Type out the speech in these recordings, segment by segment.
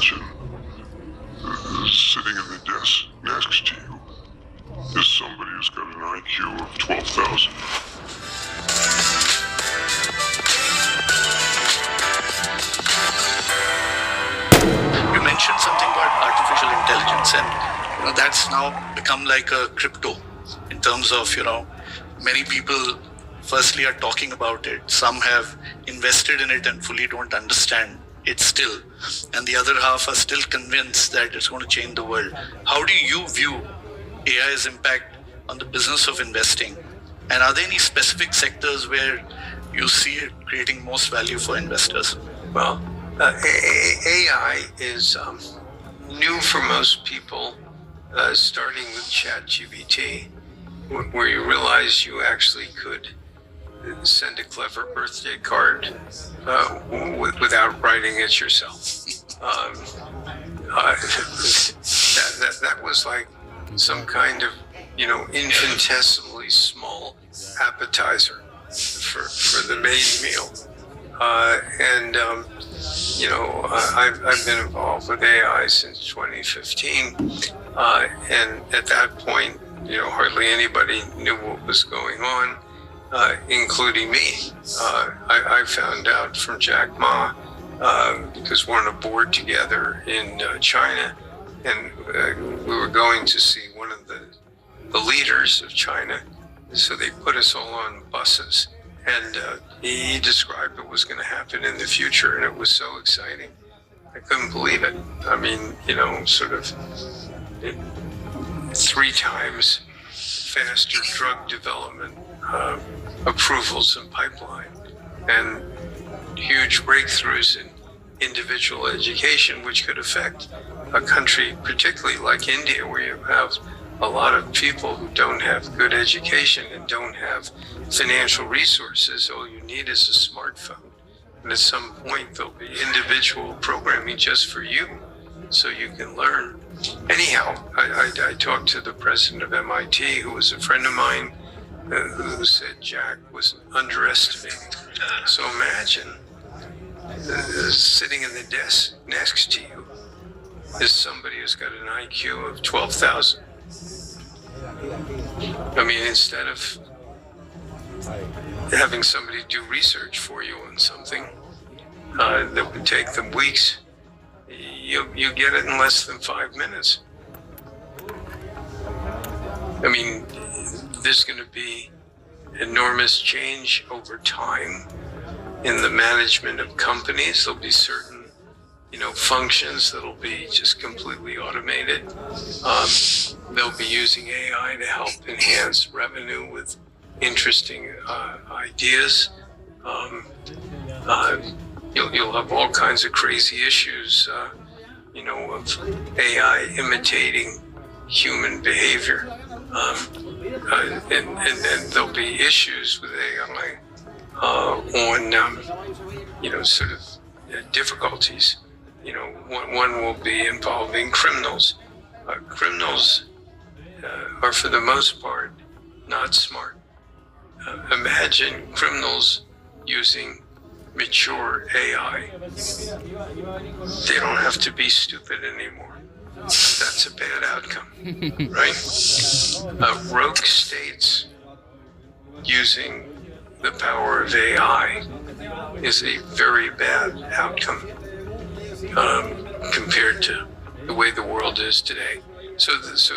imagine sitting in the desk next to you is somebody who's got an IQ of 12,000. You mentioned something about artificial intelligence, and that's now become like a crypto in terms of, many people firstly are talking about it. Some have invested in it and fully don't understand it still. And the other half are still convinced that it's going to change the world. How do you view AI's impact on the business of investing? And are there any specific sectors where you see it creating most value for investors? Well, AI is new for most people, starting with ChatGPT, where you realize you actually could send a clever birthday card without writing it yourself. That was like some kind of, infinitesimally small appetizer for the main meal. I've been involved with AI since 2015, and at that point, hardly anybody knew what was going on, including me. I found out from Jack Ma, because we're on a board together in China, and we were going to see one of the leaders of China. So they put us all on buses, and he described what was going to happen in the future, and it was so exciting. I couldn't believe it. I mean, sort of 3 times faster drug development, approvals and pipeline, and huge breakthroughs in individual education, which could affect a country, particularly like India, where you have a lot of people who don't have good education and don't have financial resources. All you need is a smartphone. And at some point, there'll be individual programming just for you, so you can learn. Anyhow, I talked to the president of MIT, who was a friend of mine, who said Jack was underestimated. So imagine sitting in the desk next to you is somebody who's got an IQ of 12,000. I mean, instead of having somebody do research for you on something that would take them weeks, you get it in less than 5 minutes. I mean, there's going to be enormous change over time in the management of companies. There'll be certain, functions that'll be just completely automated. They'll be using AI to help enhance revenue with interesting ideas. You'll have all kinds of crazy issues, of AI imitating human behavior. And there'll be issues with AI on, sort of difficulties. One will be involving criminals. Criminals are, for the most part, not smart. Imagine criminals using mature AI. They don't have to be stupid anymore. That's a bad outcome, right? Rogue states using the power of AI is a very bad outcome compared to the way the world is today. So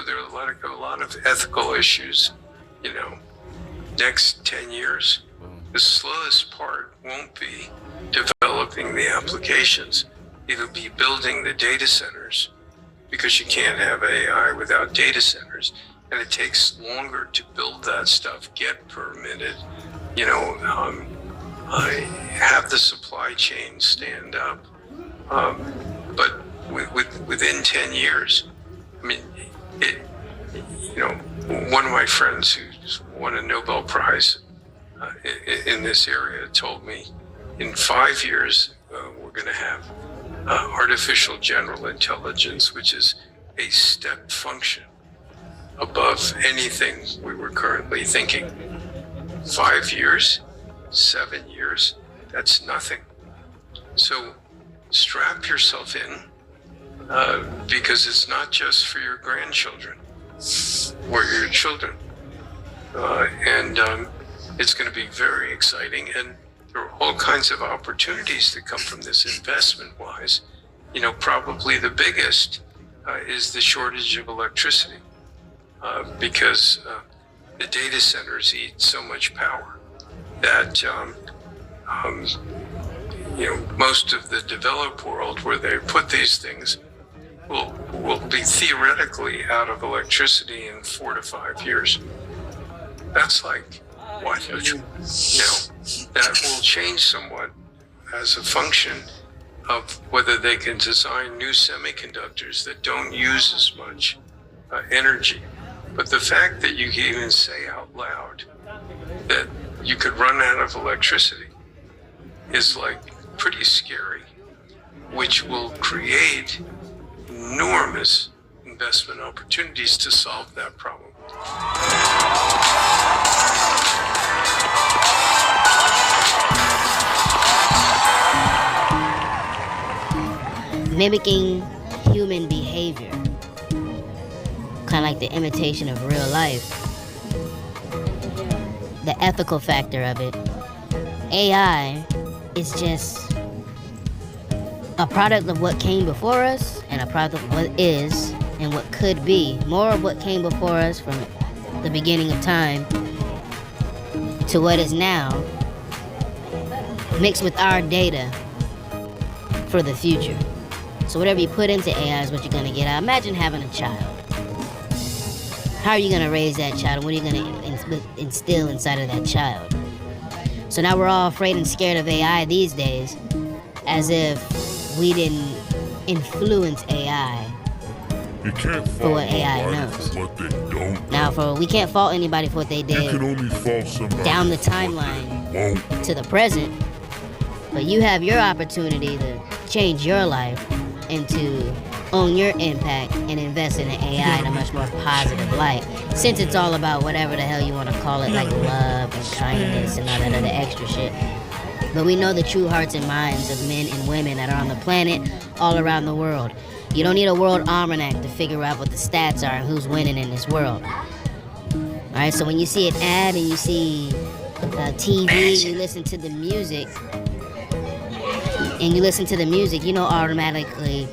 there are a lot of ethical issues. Next 10 years, the slowest part won't be developing the applications. It'll be building the data centers, because you can't have AI without data centers, and it takes longer to build that stuff, get permitted, have the supply chain stand up. But within 10 years, I mean, one of my friends who's won a Nobel Prize in this area told me, in 5 years, we're going to have artificial general intelligence, which is a step function above anything we were currently thinking. 5 years, 7 years, that's nothing. So strap yourself in because it's not just for your grandchildren or your children. And it's going to be very exciting. And there are all kinds of opportunities that come from this investment-wise. You know, probably the biggest is the shortage of electricity because the data centers eat so much power that you know, most of the developed world where they put these things will be theoretically out of electricity in 4 to 5 years. That's like what? You know, that will change somewhat as a function of whether they can design new semiconductors that don't use as much energy. But the fact that you can even say out loud that you could run out of electricity is like pretty scary, which will create enormous investment opportunities to solve that problem. Mimicking human behavior, kind of like the imitation of real life. The ethical factor of it. AI is just a product of what came before us and a product of what is and what could be. More of what came before us from the beginning of time to what is now, mixed with our data for the future. So whatever you put into AI is what you're going to get out. Imagine having a child. How are you going to raise that child? What are you going to instill inside of that child? So now we're all afraid and scared of AI these days, as if we didn't influence AI You can't for what fault AI nobody knows. for what they don't Now, know. we can't fault anybody for what they You did can only fault somebody down the for what timeline they won't. to the present, but you have your opportunity to change your life and to own your impact and invest in the AI in a much more positive light. Since it's all about whatever the hell you want to call it, like love and kindness and all that other extra shit. But we know the true hearts and minds of men and women that are on the planet all around the world. You don't need a world almanac to figure out what the stats are and who's winning in this world. Alright, so when you see an ad and you see TV, you listen to the music, you know automatically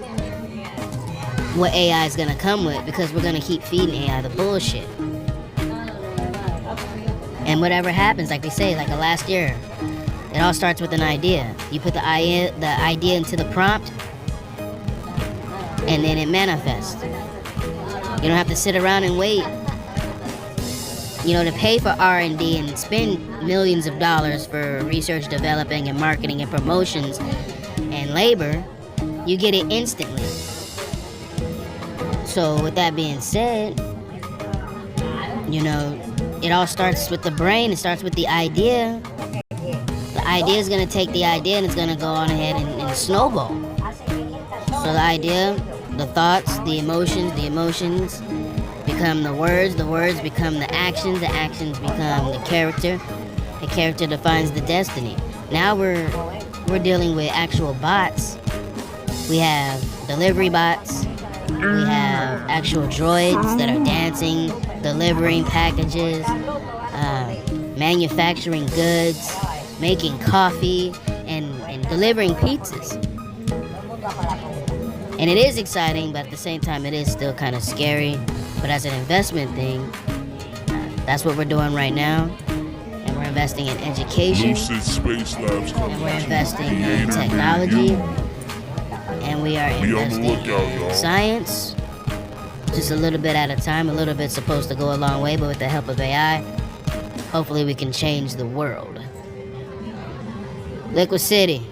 what AI is gonna come with, because we're gonna keep feeding AI the bullshit. And whatever happens, like they say, like last year, it all starts with an idea. You put the idea into the prompt, and then it manifests. You don't have to sit around and wait, you know, to pay for R&D and spend millions of dollars for research, developing, and marketing and promotions and labor. You get it instantly. So with that being said, you know, it all starts with the brain. It starts with the idea. The idea is going to take the idea and it's going to go on ahead and snowball. So the idea, the thoughts, the emotions become the words become the actions become the character defines the destiny. Now we're dealing with actual bots. We have delivery bots. We have actual droids that are dancing, delivering packages, manufacturing goods, making coffee, and delivering pizzas. And it is exciting, but at the same time, it is still kind of scary. But as an investment thing, that's what we're doing right now. And we're investing in education. Lucid Space Labs And we're investing in technology. And we are investing in science. Just a little bit at a time. A little bit's supposed to go a long way, but with the help of AI, hopefully we can change the world. Liquid City.